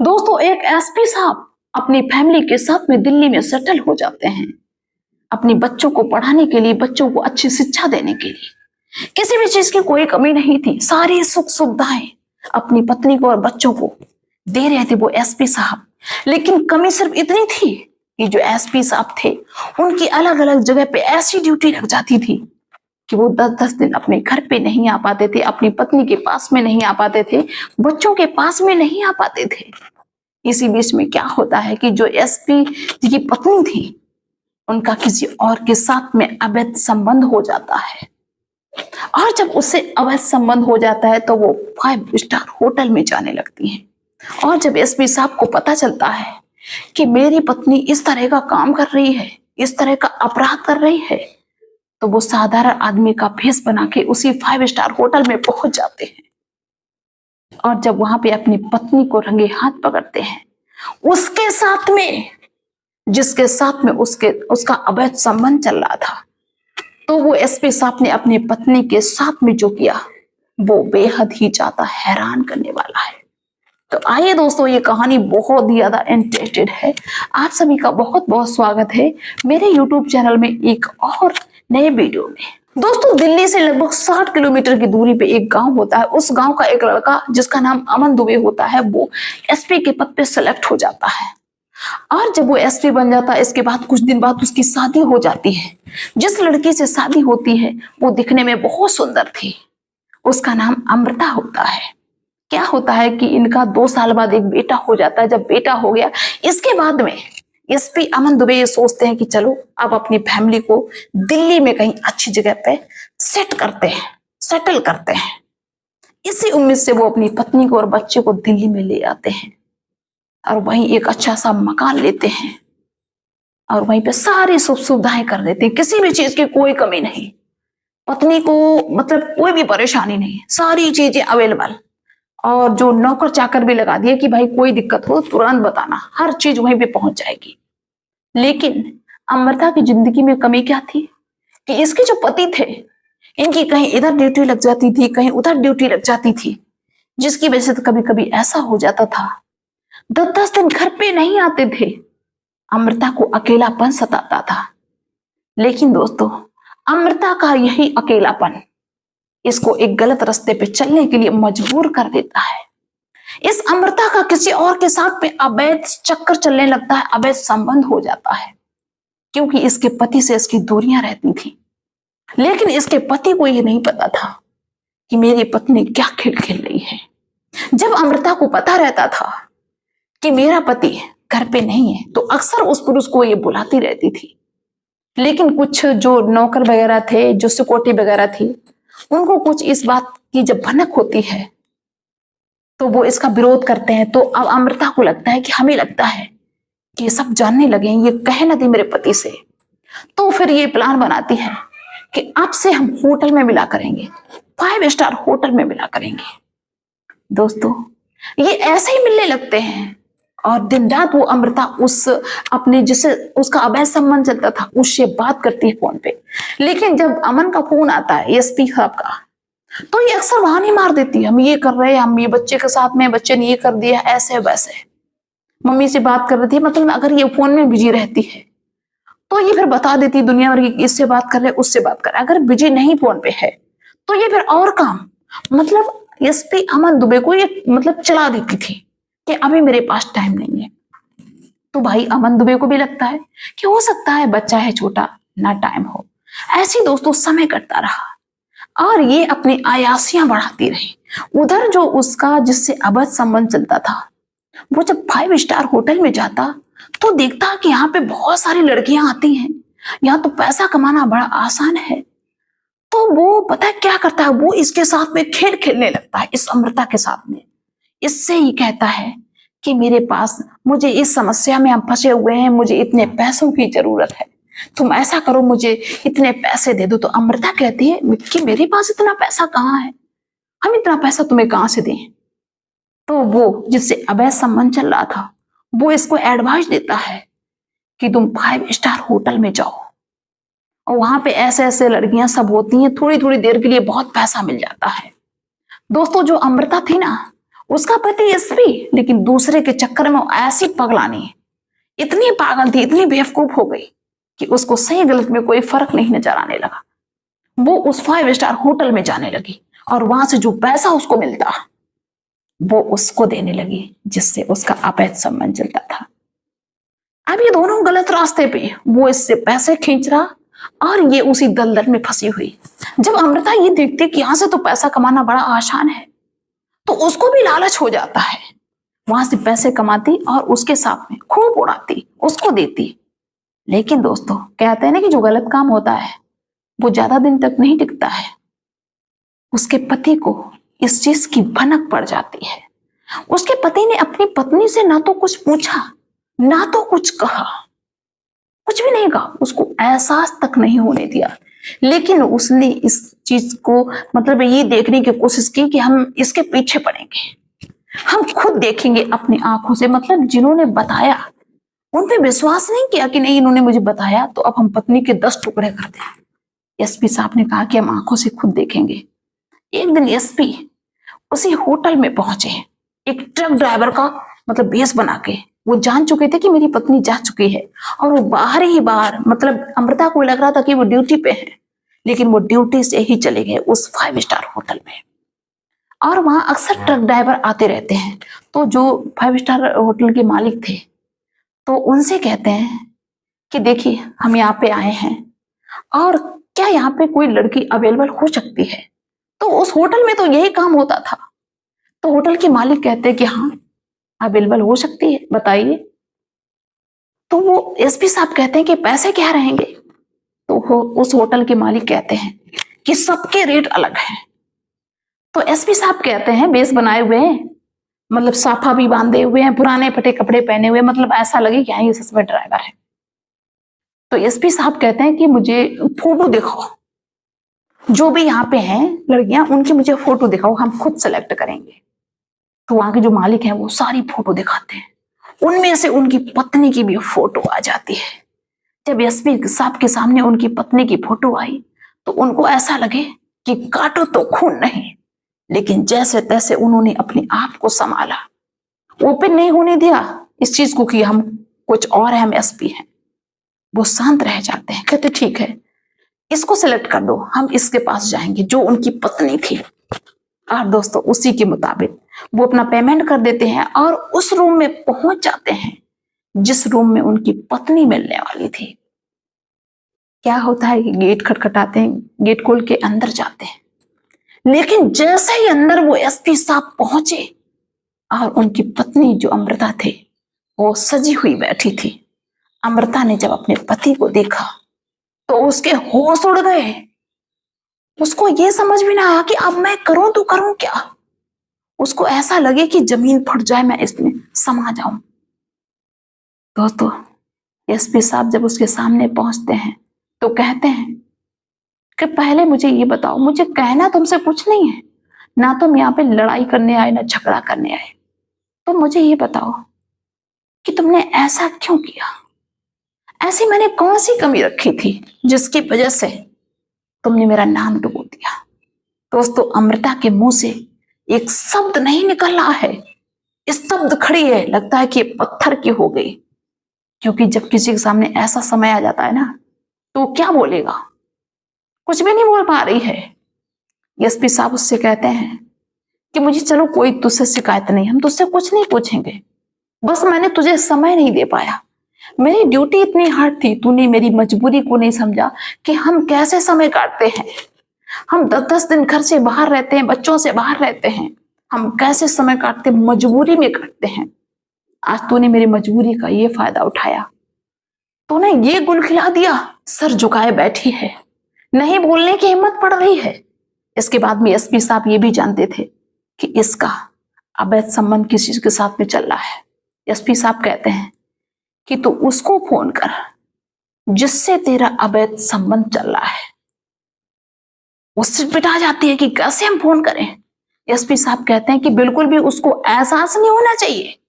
दोस्तों, एक एसपी साहब अपनी फैमिली के साथ में दिल्ली में सेटल हो जाते हैं अपने बच्चों को पढ़ाने के लिए, बच्चों को अच्छी शिक्षा देने के लिए। किसी भी चीज की कोई कमी नहीं थी, सारी सुख सुविधाएं अपनी पत्नी को और बच्चों को दे रहे थे वो एसपी साहब। लेकिन कमी सिर्फ इतनी थी कि जो एसपी साहब थे उनकी अलग अलग जगह पे ऐसी ड्यूटी लग जाती थी कि वो 10-10 दिन अपने घर पे नहीं आ पाते थे, अपनी पत्नी के पास में नहीं आ पाते थे, बच्चों के पास में नहीं आ पाते थे। इसी बीच में क्या होता है कि जो एसपी जी की पत्नी थी उनका किसी और के साथ में अवैध संबंध हो जाता है। और जब उससे अवैध संबंध हो जाता है तो वो 5 स्टार होटल में जाने लगती हैं। और जब एसपी साहब को पता चलता है कि मेरी पत्नी इस तरह का काम कर रही है, इस तरह का अपराध कर रही है, तो वो साधारण आदमी का भेष बना के उसी 5 स्टार होटल में पहुंच जाते हैं। और जब वहां पे अपनी पत्नी को रंगे हाथ पकड़ते हैं, उसके साथ में जिसके साथ में उसका अवैध संबंध चल रहा था, तो वो एसपी साहब ने अपनी पत्नी के साथ में जो किया वो बेहद ही ज्यादा हैरान करने वाला है। तो आइए दोस्तों, ये कहानी बहुत ही ज्यादा इंटरेस्टेड है। आप सभी का बहुत बहुत स्वागत है मेरे यूट्यूब चैनल में एक और नए वीडियो में। दोस्तों, दिल्ली से लगभग 60 किलोमीटर की दूरी पे एक गांव होता है। उस गांव का एक लड़का जिसका नाम अमन दुबे होता है, वो एसपी के पद पे सेलेक्ट हो जाता है। और जब वो एसपी बन जाता है, इसके बाद कुछ दिन बाद उसकी शादी हो जाती है। जिस लड़की से शादी होती है वो दिखने में बहुत सुंदर थी, उसका नाम अमृता होता है। क्या होता है कि इनका 2 साल बाद एक बेटा हो जाता है। जब बेटा हो गया, इसके बाद में एसपी अमन दुबे ये सोचते हैं कि चलो अब अपनी फैमिली को दिल्ली में कहीं अच्छी जगह पे सेटल करते हैं। इसी उम्मीद से वो अपनी पत्नी को और बच्चे को दिल्ली में ले आते हैं और वहीं एक अच्छा सा मकान लेते हैं और वहीं पे सारी सुख सुविधाएं कर देते हैं। किसी भी चीज की कोई कमी नहीं, पत्नी को मतलब कोई भी परेशानी नहीं, सारी चीजें अवेलेबल। और जो नौकर चाकर भी लगा दिए कि भाई कोई दिक्कत हो तुरंत बताना, हर चीज वहीं पे पहुंच जाएगी। लेकिन अमृता की जिंदगी में कमी क्या थी कि इसके जो पति थे, इनकी कहीं इधर ड्यूटी लग जाती थी, कहीं उधर ड्यूटी लग जाती थी, जिसकी वजह से तो कभी कभी ऐसा हो जाता था 10-10 दिन घर पे नहीं आते थे। अमृता को अकेलापन सताता था। लेकिन दोस्तों, अमृता का यही अकेलापन इसको एक गलत रास्ते पे चलने के लिए मजबूर कर देता है। इस अमृता का किसी और के साथ में अवैध चक्कर चलने लगता है, अवैध संबंध हो जाता है, क्योंकि इसके पति से इसकी दूरियां रहती थी। लेकिन इसके पति को यह नहीं पता था कि मेरी पत्नी क्या खेल खेल रही है। जब अमृता को पता रहता था कि मेरा पति घर पे नहीं है, तो अक्सर उस पुरुष को ये बुलाती रहती थी। लेकिन कुछ जो नौकर वगैरह थे, जो सिक्योरिटी वगैरह थी, उनको कुछ इस बात की जब भनक होती है तो वो इसका विरोध करते हैं। तो अब अमृता को लगता है कि हमें लगता है कि ये सब जानने लगे हैं, ये कहे ना दी मेरे पति से। तो फिर ये प्लान बनाती है कि अब से हम होटल में मिला करेंगे, 5 स्टार होटल में मिला करेंगे। दोस्तों, ये ऐसे ही मिलने लगते हैं और दिन रात वो अमृता उस अपने जिससे उसका अवैध संबंध चलता था उससे बात करती है फोन पे। लेकिन जब अमन का फोन आता है एसपी साहब का, तो ये अक्सर बहाने मार देती है, हम ये कर रहे हैं, हम ये बच्चे के साथ में, बच्चे ने ये कर दिया, ऐसे वैसे। मम्मी से बात कर रही थी, मतलब अगर ये फोन में बिजी रहती है तो ये फिर बता देती दुनिया भर की, इससे बात कर रहे, उससे बात कर रहे। अगर बिजी नहीं फोन पे है तो ये फिर और काम, मतलब एसपी अमन दुबे को ये मतलब चला देती थी कि अभी मेरे पास टाइम नहीं है। तो भाई अमन दुबे को भी लगता है कि हो सकता है बच्चा है छोटा, ना टाइम हो। ऐसे दोस्तों समय कटता रहा और ये अपनी आयासियां बढ़ाती रही। उधर जो उसका जिससे अवैध संबंध चलता था, वो जब 5 स्टार होटल में जाता तो देखता कि यहाँ पे बहुत सारी लड़कियां आती हैं, यहाँ तो पैसा कमाना बड़ा आसान है। तो वो पता है क्या करता है, वो इसके साथ में खेल खेलने लगता है, इस अमृता के साथ में। इससे ही कहता है कि मेरे पास, मुझे इस समस्या में हम फंसे हुए हैं, मुझे इतने पैसों की जरूरत है, तुम ऐसा करो मुझे इतने पैसे दे दो। तो अमृता कहती है कि मेरे पास इतना पैसा कहाँ है, हम इतना पैसा तुम्हें कहाँ से दें। तो वो जिससे अवैध संबंध चल रहा था वो इसको एडवाइस देता है कि तुम 5 स्टार होटल में जाओ और वहां पे ऐसे ऐसे लड़कियां सब होती हैं, थोड़ी थोड़ी देर के लिए बहुत पैसा मिल जाता है। दोस्तों, जो अमृता थी ना, उसका पति एसपी, लेकिन दूसरे के चक्कर में वो ऐसी पगलानी, इतनी पागल थी, इतनी बेवकूफ हो गई कि उसको सही गलत में कोई फर्क नहीं नजर आने लगा। वो उस 5 स्टार होटल में जाने लगी और वहां से जो पैसा उसको मिलता वो उसको देने लगी, जिससे उसका अवैध संबंध चलता था। अब ये दोनों गलत रास्ते पे, वो इससे पैसे खींच रहा और ये उसी दलदल में फंसी हुई। जब अमृता ये देखती कि यहां से तो पैसा कमाना बड़ा आसान है, तो उसको भी लालच हो जाता है, वहां से पैसे कमाती और उसके साथ में खूब उड़ाती, उसको देती। लेकिन दोस्तों, कहते हैं ना कि जो गलत काम होता है वो ज्यादा दिन तक नहीं टिकता है। उसके पति को इस चीज की भनक पड़ जाती है। उसके पति ने अपनी पत्नी से ना तो कुछ पूछा, ना तो कुछ कहा, कुछ भी नहीं कहा, उसको एहसास तक नहीं होने दिया। लेकिन उसने इस चीज को मतलब ये देखने की कोशिश की कि हम इसके पीछे पड़ेंगे, हम खुद देखेंगे अपनी आंखों से। मतलब जिन्होंने बताया उन पे विश्वास नहीं किया कि नहीं इन्होंने मुझे बताया तो अब हम पत्नी के 10 टुकड़े कर दें। एसपी साहब ने कहा कि हम आंखों से खुद देखेंगे। एक दिन एसपी उसी होटल में पहुंचे, एक ट्रक ड्राइवर का मतलब बेस बना के। वो जान चुके थे कि मेरी पत्नी जा चुकी है और वो बाहर ही बाहर, मतलब अमृता को लग रहा था कि वो ड्यूटी पे है, लेकिन वो ड्यूटी से ही चले गए उस 5 स्टार होटल में। और वहां अक्सर ट्रक ड्राइवर आते रहते हैं। तो जो 5 स्टार होटल के मालिक थे तो उनसे कहते हैं कि देखिए हम यहाँ पे आए हैं और क्या यहाँ पे कोई लड़की अवेलेबल हो सकती है। तो उस होटल में तो यही काम होता था। तो होटल के मालिक कहते हैं कि हाँ अवेलेबल हो सकती है, बताइए। तो वो एसपी साहब कहते हैं कि पैसे क्या रहेंगे। तो उस होटल के मालिक कहते हैं कि सबके रेट अलग हैं। तो एसपी साहब कहते हैं बेस बनाए हुए हैं, मतलब साफा भी बांधे हुए हैं, पुराने फटे कपड़े पहने हुए, मतलब ऐसा लगे कि ये सच में ड्राइवर है। तो एसपी साहब कहते हैं कि मुझे फोटो दिखाओ, जो भी यहाँ पे हैं लड़कियां उनकी मुझे फोटो दिखाओ, हम खुद सेलेक्ट करेंगे। तो वहां के जो मालिक हैं वो सारी फोटो दिखाते हैं, उनमें से उनकी पत्नी की भी फोटो आ जाती है। जब एसपी साहब के सामने उनकी पत्नी की फोटो आई तो उनको ऐसा लगे कि काटो तो खून नहीं, लेकिन जैसे तैसे उन्होंने अपने आप को संभाला, ओपन नहीं होने दिया इस चीज को कि हम कुछ और है, हम एसपी हैं। वो शांत रह जाते हैं, कहते ठीक है इसको सिलेक्ट कर दो, हम इसके पास जाएंगे जो उनकी पत्नी थी। और दोस्तों उसी के मुताबिक वो अपना पेमेंट कर देते हैं और उस रूम में पहुंच जाते हैं जिस रूम में उनकी पत्नी मिलने वाली थी। क्या होता है कि गेट खटखटाते हैं, गेट खोल के अंदर जाते हैं, लेकिन जैसे ही अंदर वो एसपी साहब पहुंचे और उनकी पत्नी जो अमृता थी वो सजी हुई बैठी थी। अमृता ने जब अपने पति को देखा तो उसके होश उड़ गए। उसको ये समझ भी ना आया कि अब मैं करूं तो करूं क्या। उसको ऐसा लगे कि जमीन फट जाए, मैं इसमें समा जाऊं। दोस्तों एसपी साहब जब उसके सामने पहुंचते हैं तो कहते हैं कि पहले मुझे ये बताओ, मुझे कहना तुमसे कुछ नहीं है, ना तुम यहाँ पे लड़ाई करने आए ना झगड़ा करने आए, तो मुझे ये बताओ कि तुमने ऐसा क्यों किया। ऐसी मैंने कौन सी कमी रखी थी जिसकी वजह से तुमने मेरा नाम डुबो दिया। दोस्तों अमृता के मुंह से एक शब्द नहीं निकल रहा है, स्तब्ध खड़ी है, लगता है कि पत्थर की हो गई। क्योंकि जब किसी के सामने ऐसा समय आ जाता है ना तो क्या बोलेगा, कुछ भी नहीं बोल पा रही है। एसपी साहब उससे कहते हैं कि मुझे चलो कोई तुझसे शिकायत नहीं, हम तुझसे कुछ नहीं पूछेंगे, बस मैंने तुझे समय नहीं दे पाया, मेरी ड्यूटी इतनी हार्ड थी, तूने मेरी मजबूरी को नहीं समझा कि हम कैसे समय काटते हैं। हम 10-10 दिन घर से बाहर रहते हैं, बच्चों से बाहर रहते हैं, हम कैसे समय काटते, मजबूरी में काटते हैं। आज तूने मेरी मजबूरी का ये फायदा उठाया, तूने ये गुल खिला दिया, सर झुकाए बैठी है, नहीं बोलने की हिम्मत पड़ रही है। इसके बाद में एसपी साहब ये भी जानते थे कि इसका अवैध संबंध किसी के साथ में चल रहा है। एसपी साहब कहते हैं कि तू उसको फोन कर जिससे तेरा अवैध संबंध चल रहा है। उससे पिटा जाती है कि कैसे हम फोन करें। एसपी साहब कहते हैं कि बिल्कुल भी उसको एहसास नहीं होना चाहिए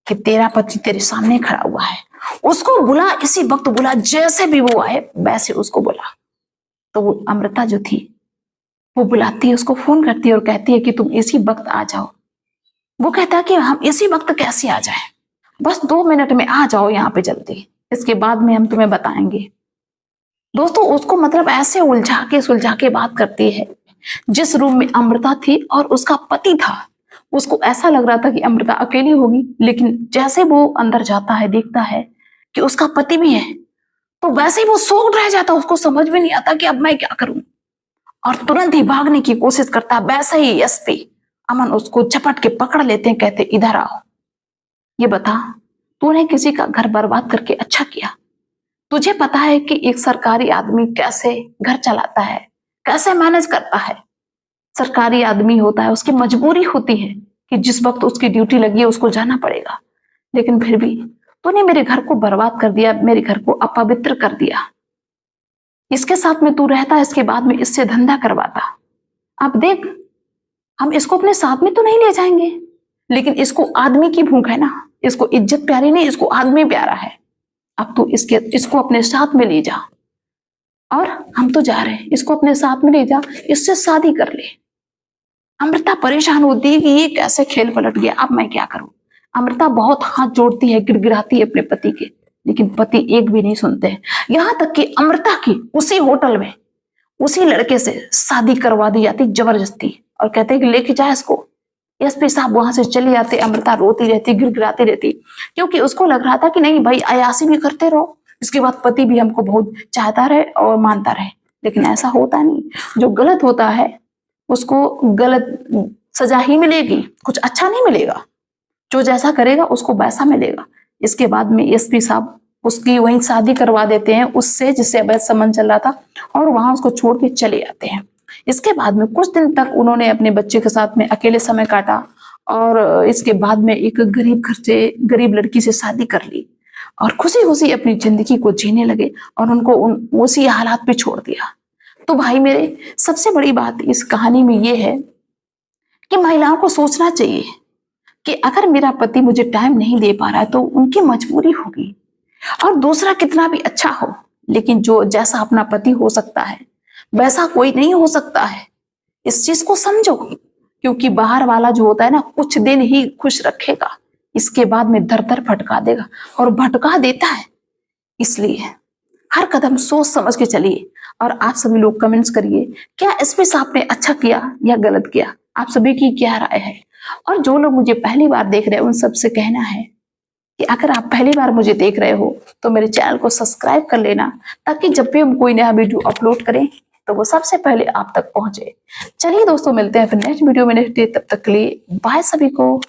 कि तेरा पति तेरे सामने खड़ा हुआ है, उसको बुला, इसी वक्त बुला, जैसे भी वो आए वैसे उसको बुला। तो वो अमृता जो थी वो बुलाती है, उसको फोन करती है और कहती है कि तुम इसी वक्त आ जाओ। वो कहता है कि हम इसी वक्त कैसे आ जाए, बस 2 मिनट में आ जाओ यहाँ पे जल्दी, इसके बाद में हम तुम्हें बताएंगे। दोस्तों उसको मतलब ऐसे उलझा के बात करती है। जिस रूम में अमृता थी और उसका पति था, उसको ऐसा लग रहा था कि अमृता अकेली होगी, लेकिन जैसे वो अंदर जाता है देखता है कि उसका पति भी है, तो वैसे ही वो शॉक्ड रह जाता, उसको समझ में नहीं आता कि अब मैं क्या करूं, और तुरंत ही भागने की कोशिश करता। वैसे ही एसपी अमन उसको झपट के पकड़ लेते हैं, कहते इधर आओ, ये बता तूने किसी का घर बर्बाद करके अच्छा किया? तुझे पता है कि एक सरकारी आदमी कैसे घर चलाता है, कैसे मैनेज करता है? सरकारी आदमी होता है, उसकी मजबूरी होती है कि जिस वक्त उसकी ड्यूटी लगी है उसको जाना पड़ेगा, लेकिन फिर भी तूने मेरे घर को बर्बाद कर दिया, मेरे घर को अपवित्र कर दिया। इसके साथ में तू रहता, इसके बाद में इससे धंधा करवाता। अब देख, हम इसको अपने साथ में तो नहीं ले जाएंगे, लेकिन इसको आदमी की भूख है ना, इसको इज्जत प्यारी नहीं, इसको आदमी प्यारा है। अब तू इसको अपने साथ में ले जा, और हम तो जा रहे हैं, इसको अपने साथ में ले जा, इससे शादी कर ले। अमृता परेशान होती है कि ये कैसे खेल पलट गया, अब मैं क्या करूं। अमृता बहुत हाथ जोड़ती है, गिड़गिड़ाती है अपने पति के, लेकिन पति एक भी नहीं सुनते हैं। यहां तक कि अमृता की उसी होटल में उसी लड़के से शादी करवा दी जाती जबरदस्ती, और कहते हैं कि लेके जा इसको। एसपी साहब वहां से चले जाते, अमृता रोती रहती, गिड़गिड़ाती रहती, क्योंकि उसको लग रहा था कि नहीं भाई अयासी भी करते रहो, इसके बाद पति भी हमको बहुत चाहता रहे और मानता रहे, लेकिन ऐसा होता नहीं। जो गलत होता है उसको गलत सजा ही मिलेगी, कुछ अच्छा नहीं मिलेगा। जो जैसा करेगा उसको वैसा मिलेगा। इसके बाद में एसपी साहब उसकी वहीं शादी करवा देते हैं उससे जिससे अवैध संबंध चल रहा था, और वहां उसको छोड़ के चले जाते हैं। इसके बाद में कुछ दिन तक उन्होंने अपने बच्चे के साथ में अकेले समय काटा, और इसके बाद में एक गरीब घर से गरीब लड़की से शादी कर ली, और खुशी खुशी अपनी जिंदगी को जीने लगे, और उनको उसी हालात पे छोड़ दिया। तो भाई मेरे, सबसे बड़ी बात इस कहानी में ये है कि महिलाओं को सोचना चाहिए कि अगर मेरा पति मुझे टाइम नहीं दे पा रहा है तो उनकी मजबूरी होगी, और दूसरा कितना भी अच्छा हो, लेकिन जो जैसा अपना पति हो सकता है वैसा कोई नहीं हो सकता है। इस चीज को समझो, क्योंकि बाहर वाला जो होता है ना, कुछ दिन ही खुश रखेगा, इसके बाद में दर दर भटका देगा, और भटका देता है। इसलिए हर कदम सोच समझ के चलिए। और आप सभी लोग कमेंट्स करिए, क्या एसपी साहब ने अच्छा किया या गलत किया, आप सभी की क्या राय है। और जो लोग मुझे पहली बार देख रहे हैं उन सबसे कहना है कि अगर आप पहली बार मुझे देख रहे हो तो मेरे चैनल को सब्सक्राइब कर लेना, ताकि जब भी हम कोई नया वीडियो अपलोड करें तो वो सबसे पहले आप तक पहुंचे। चलिए दोस्तों, मिलते हैं फिर नेक्स्ट वीडियो में नेक्स्ट डे, तब तक के लिए बाय सभी को।